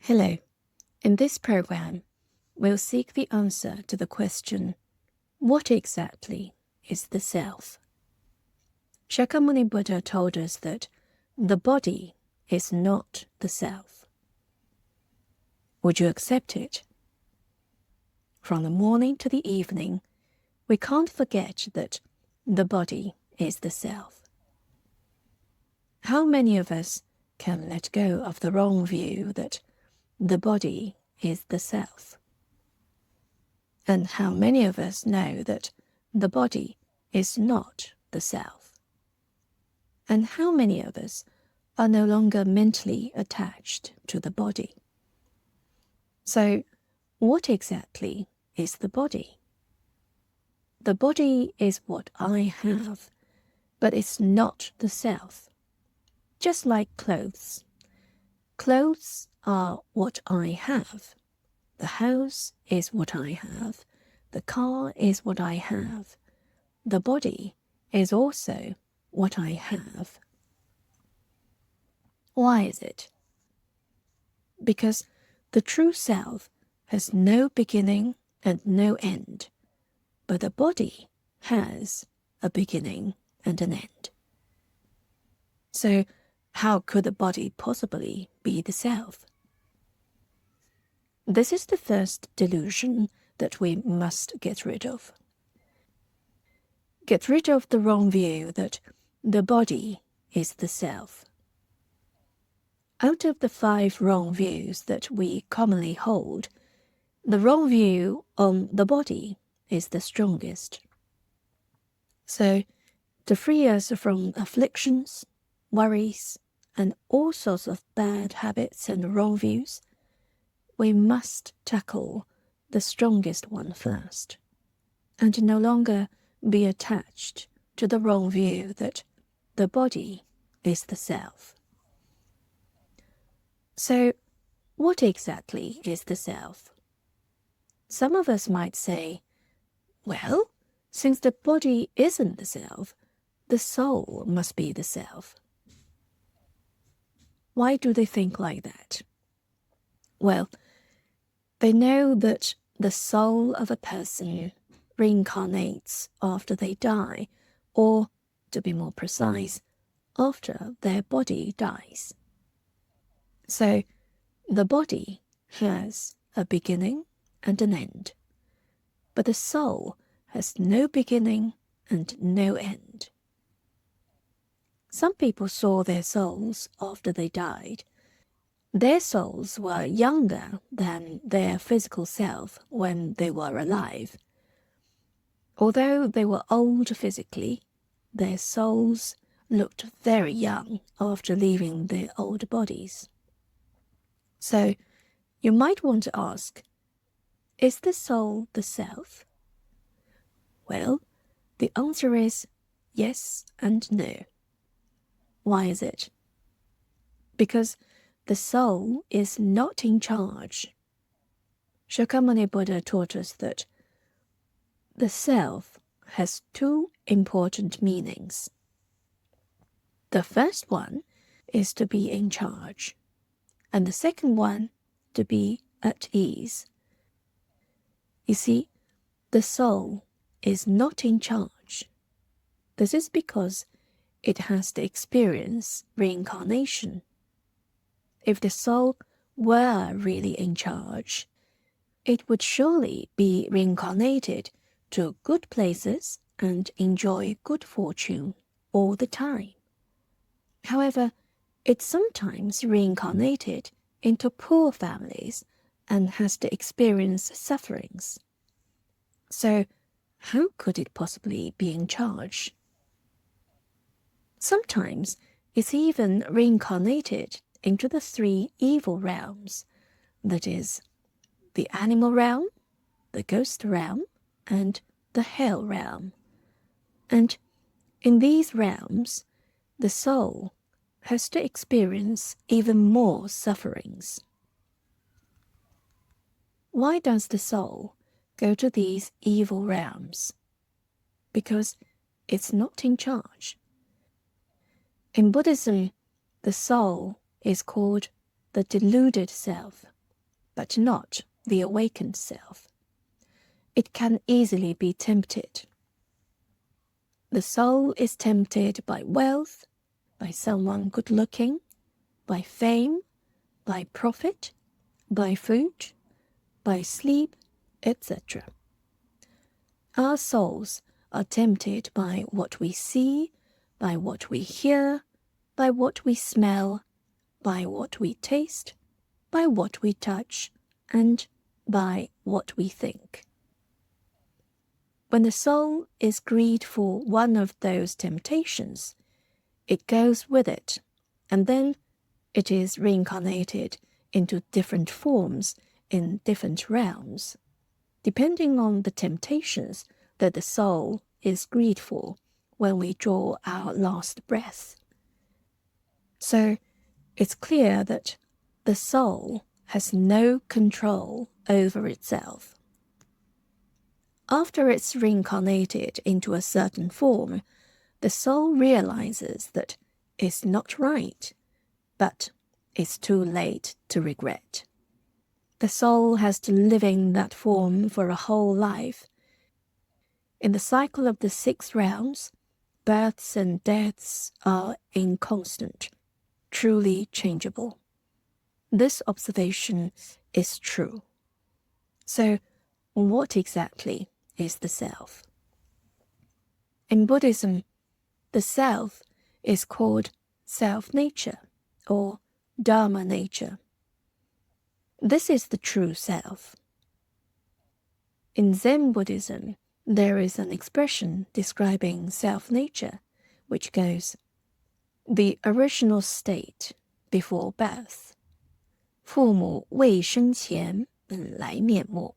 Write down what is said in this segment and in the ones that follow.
Hello. In this program, we'll seek the answer to the question, what exactly is the self? Shakyamuni Buddha told us that the body is not the self. Would you accept it? From the morning to the evening, we can't forget that the body is the self. How many of us can let go of the wrong view that the body is the self? And how many of us know that the body is not the self? And how many of us are no longer mentally attached to the body? So, what exactly is the body? The body is what I have, but it's not the self. Just like clothes. Clothes are what I have. The house is what I have. The car is what I have. The body is also what I have. Why is it? Because the true self has no beginning and no end, but the body has a beginning and an end. So, how could the body possibly be the self? This is the first delusion that we must get rid of. Get rid of the wrong view that the body is the self. Out of the 5 wrong views that we commonly hold, the wrong view on the body is the strongest. So, to free us from afflictions, worries, and all sorts of bad habits and wrong views, we must tackle the strongest one first, and no longer be attached to the wrong view that the body is the self. So, what exactly is the self? Some of us might say, well, since the body isn't the self, the soul must be the self. Why do they think like that? Well, they know that the soul of a person reincarnates after they die, or, to be more precise, after their body dies. So, the body has a beginning and an end, but the soul has no beginning and no end. Some people saw their souls after they died. Their souls were younger than their physical self when they were alive. Although they were old physically, their souls looked very young after leaving their old bodies. So, you might want to ask, is the soul the self? Well, the answer is yes and no. Why is it? Because the soul is not in charge. Shakyamuni Buddha taught us that the self has 2 important meanings. The first one is to be in charge, and the second one to be at ease. You see, the soul is not in charge. This is because it has to experience reincarnation. If the soul were really in charge, it would surely be reincarnated to good places and enjoy good fortune all the time. However, it sometimes reincarnated into poor families and has to experience sufferings. So, how could it possibly be in charge? Sometimes it's even reincarnated into the 3 evil realms, that is, the animal realm, the ghost realm, and the hell realm. And in these realms, the soul has to experience even more sufferings. Why does the soul go to these evil realms? Because it's not in charge. In Buddhism, the soul is called the deluded self, but not the awakened self. It can easily be tempted. The soul is tempted by wealth, by someone good-looking, by fame, by profit, by food, by sleep, etc. Our souls are tempted by what we see, by what we hear, by what we smell, by what we taste, by what we touch, and by what we think. When the soul is greed for one of those temptations, it goes with it, and then it is reincarnated into different forms in different realms, depending on the temptations that the soul is greed for when we draw our last breath. So it's clear that the soul has no control over itself. After it's reincarnated into a certain form, the soul realizes that it's not right, but it's too late to regret. The soul has to live in that form for a whole life. In the cycle of the 6 realms, births and deaths are inconstant, truly changeable. This observation is true. So, what exactly is the self? In Buddhism, the self is called self-nature or Dharma nature. This is the true self. In Zen Buddhism, there is an expression describing self-nature, which goes, the original state before birth. 父母未生前本来面目.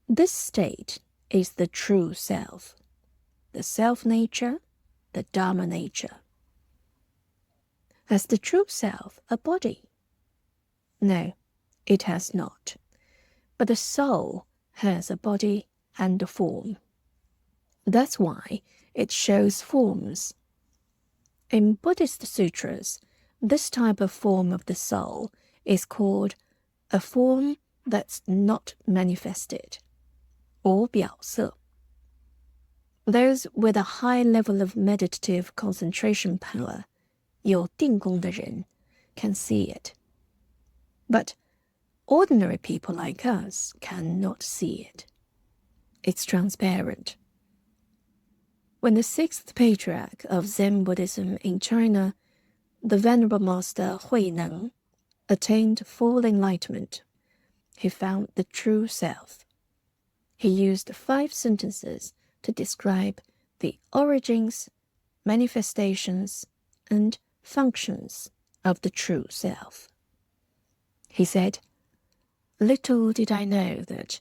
This state is the true self, the self-nature, the Dharma nature. Has the true self a body? No, it has not. But the soul has a body and a form. That's why it shows forms. In Buddhist sutras, this type of form of the soul is called a form that's not manifested, or 表色. Those with a high level of meditative concentration power, 有定功的人, can see it. But ordinary people like us cannot see it. It's transparent. When the 6th patriarch of Zen Buddhism in China, the Venerable Master Huineng, attained full enlightenment, he found the true self. He used 5 sentences to describe the origins, manifestations, and functions of the true self. He said, little did I know that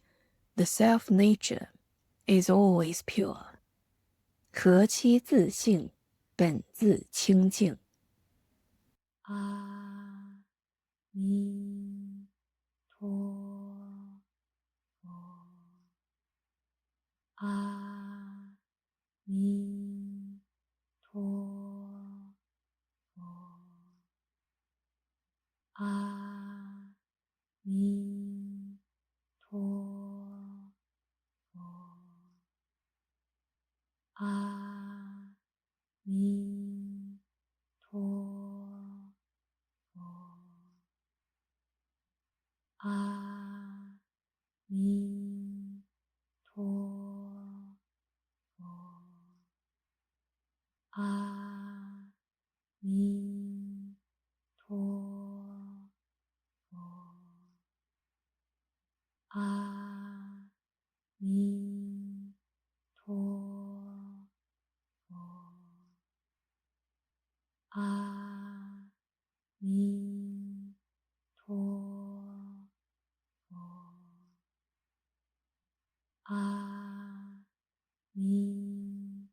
the self-nature is always pure. 何其自性，本自清净。阿弥陀佛，阿弥陀佛，阿弥陀佛，阿弥陀佛，阿弥陀佛，阿弥陀佛，阿弥陀佛，阿弥陀佛，阿弥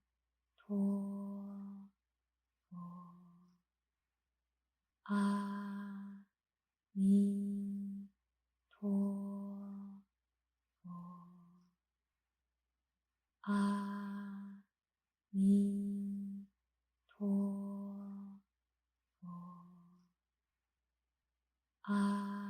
陀佛，阿弥陀佛，阿弥陀佛，阿